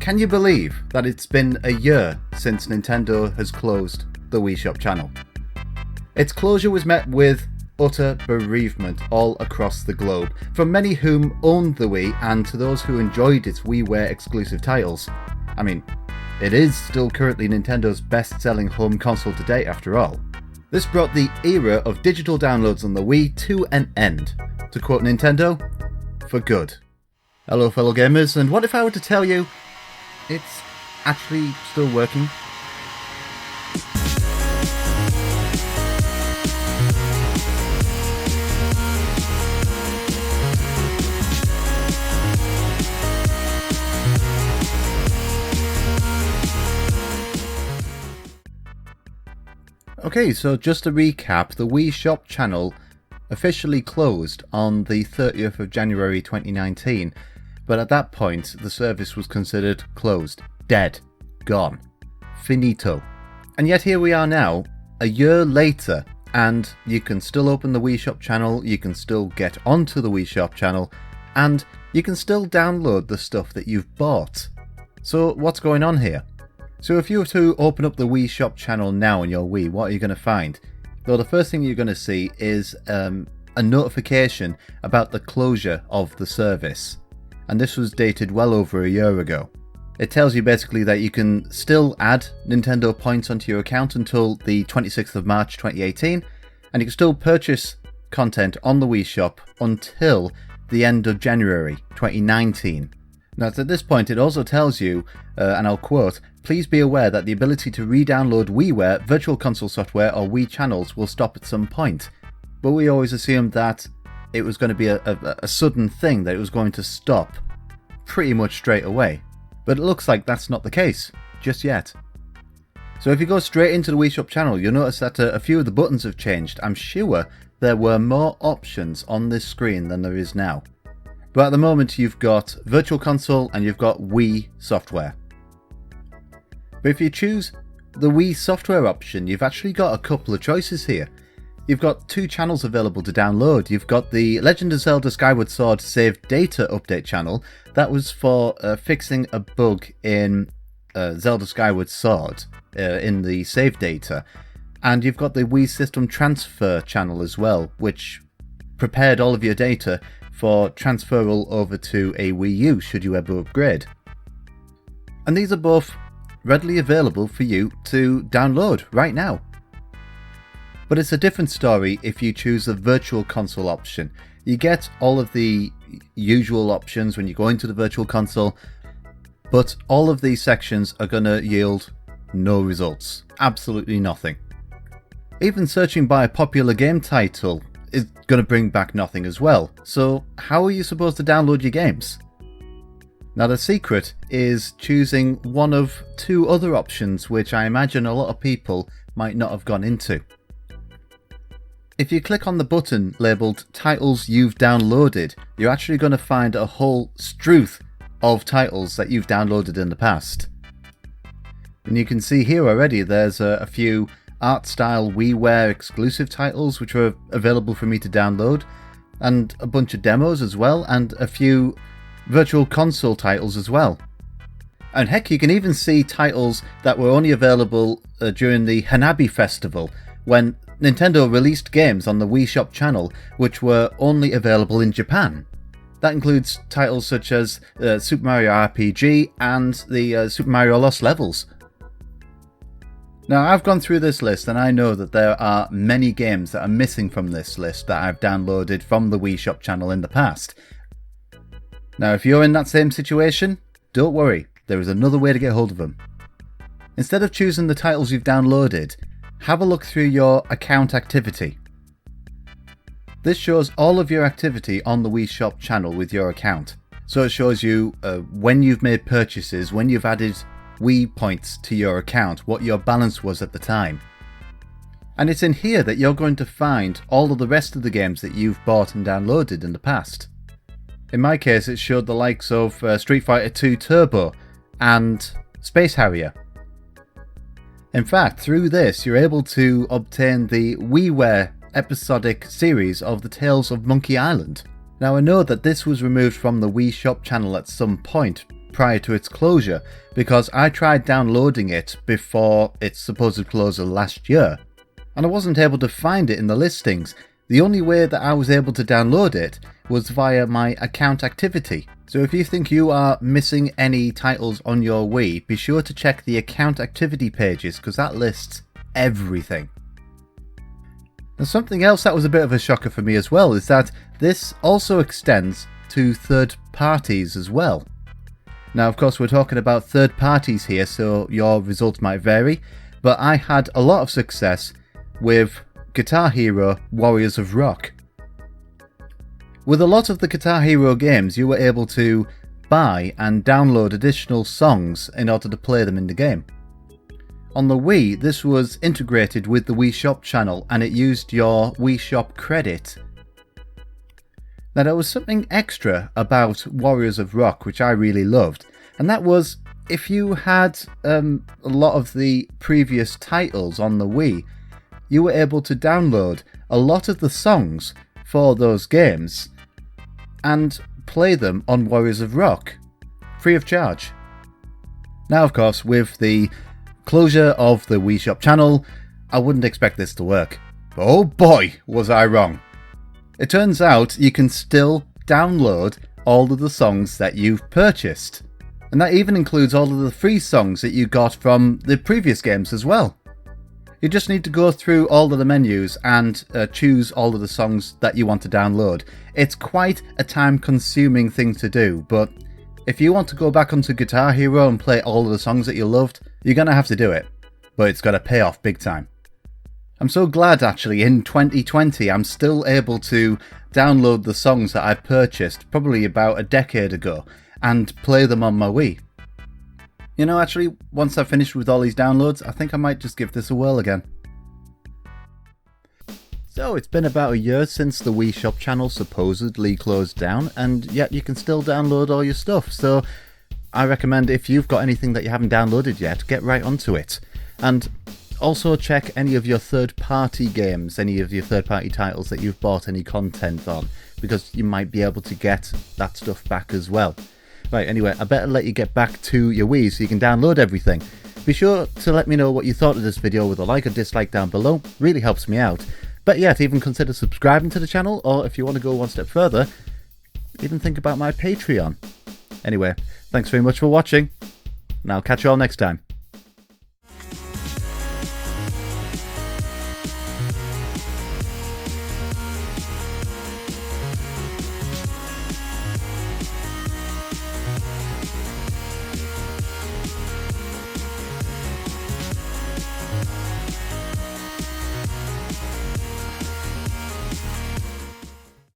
Can you believe that it's been a year since Nintendo has closed the Wii Shop Channel? Its closure was met with utter bereavement all across the globe, from many whom owned the Wii and to those who enjoyed its wii-ware exclusive titles. I mean, it is still currently Nintendo's best-selling home console to date after all. This brought the era of digital downloads on the Wii to an end. To quote Nintendo, for good. Hello fellow gamers, and what if I were to tell you it's actually still working? Okay, so just to recap, the Wii Shop Channel officially closed on the 30th of January 2019, but at that point the service was considered closed, dead, gone, finito. And yet here we are now, a year later, and you can still open the Wii Shop Channel, you can still get onto the Wii Shop Channel, and you can still download the stuff that you've bought. So what's going on here? So if you were to open up the Wii Shop Channel now on your Wii, what are you going to find? Well, the first thing you're going to see is a notification about the closure of the service. And this was dated well over a year ago. It tells you basically that you can still add Nintendo points onto your account until the 26th of March 2018, and you can still purchase content on the Wii Shop until the end of January 2019. Now at this point it also tells you, and I'll quote, "Please be aware that the ability to re-download WiiWare, Virtual Console software or Wii channels will stop at some point." But we always assumed that it was going to be a sudden thing, that it was going to stop pretty much straight away. But it looks like that's not the case, just yet. So if you go straight into the Wii Shop Channel, you'll notice that a few of the buttons have changed. I'm sure there were more options on this screen than there is now. But at the moment you've got Virtual Console and you've got Wii software. But if you choose the Wii software option, you've actually got a couple of choices here. You've got two channels available to download. You've got the Legend of Zelda Skyward Sword Save Data Update channel. That was for fixing a bug in Zelda Skyward Sword in the save data. And you've got the Wii System Transfer channel as well, which prepared all of your data for transferal over to a Wii U should you ever upgrade. And these are both readily available for you to download right now. But it's a different story if you choose the Virtual Console option. You get all of the usual options when you go into the Virtual Console, but all of these sections are going to yield no results. Absolutely nothing. Even searching by a popular game title is going to bring back nothing as well. So how are you supposed to download your games? Now the secret is choosing one of two other options which I imagine a lot of people might not have gone into. If you click on the button labelled Titles You've Downloaded, you're actually going to find a whole struth of titles that you've downloaded in the past. And you can see here already there's a few art-style WiiWare exclusive titles which are available for me to download, and a bunch of demos as well, and a few Virtual Console titles as well. And heck, you can even see titles that were only available during the Hanabi Festival, when Nintendo released games on the Wii Shop Channel which were only available in Japan. That includes titles such as Super Mario RPG and the Super Mario Lost Levels. Now I've gone through this list and I know that there are many games that are missing from this list that I've downloaded from the Wii Shop Channel in the past. Now if you're in that same situation, don't worry, there is another way to get hold of them. Instead of choosing the titles you've downloaded, have a look through your account activity. This shows all of your activity on the Wii Shop Channel with your account. So it shows you when you've made purchases, when you've added Wii points to your account, what your balance was at the time. And it's in here that you're going to find all of the rest of the games that you've bought and downloaded in the past. In my case it showed the likes of Street Fighter 2 Turbo and Space Harrier. In fact, through this you're able to obtain the WiiWare episodic series of the Tales of Monkey Island. Now I know that this was removed from the Wii Shop Channel at some point, prior to its closure, because I tried downloading it before its supposed closure last year, and I wasn't able to find it in the listings. The only way that I was able to download it was via my account activity. So if you think you are missing any titles on your Wii, be sure to check the account activity pages, because that lists everything. And something else that was a bit of a shocker for me as well is that this also extends to third parties as well. Now, of course, we're talking about third parties here, so your results might vary, but I had a lot of success with Guitar Hero Warriors of Rock. With a lot of the Guitar Hero games, you were able to buy and download additional songs in order to play them in the game. On the Wii, this was integrated with the Wii Shop Channel, and it used your Wii Shop credit. Now, there was something extra about Warriors of Rock which I really loved, and that was if you had a lot of the previous titles on the Wii, you were able to download a lot of the songs for those games and play them on Warriors of Rock, free of charge. Now, of course, with the closure of the Wii Shop Channel, I wouldn't expect this to work. But oh boy, was I wrong. It turns out you can still download all of the songs that you've purchased. And that even includes all of the free songs that you got from the previous games as well. You just need to go through all of the menus and choose all of the songs that you want to download. It's quite a time-consuming thing to do, but if you want to go back onto Guitar Hero and play all of the songs that you loved, you're going to have to do it. But it's got to pay off big time. I'm so glad actually in 2020 I'm still able to download the songs that I purchased probably about a decade ago and play them on my Wii. You know, actually, once I've finished with all these downloads, I think I might just give this a whirl again. So, it's been about a year since the Wii Shop Channel supposedly closed down, and yet you can still download all your stuff, so I recommend if you've got anything that you haven't downloaded yet, get right onto it. And also check any of your third-party games, any of your third-party titles that you've bought any content on, because you might be able to get that stuff back as well. Right, anyway, I better let you get back to your Wii so you can download everything. Be sure to let me know what you thought of this video with a like or dislike down below, really helps me out. Better yet, even consider subscribing to the channel, or if you want to go one step further, even think about my Patreon. Anyway, thanks very much for watching, and I'll catch you all next time.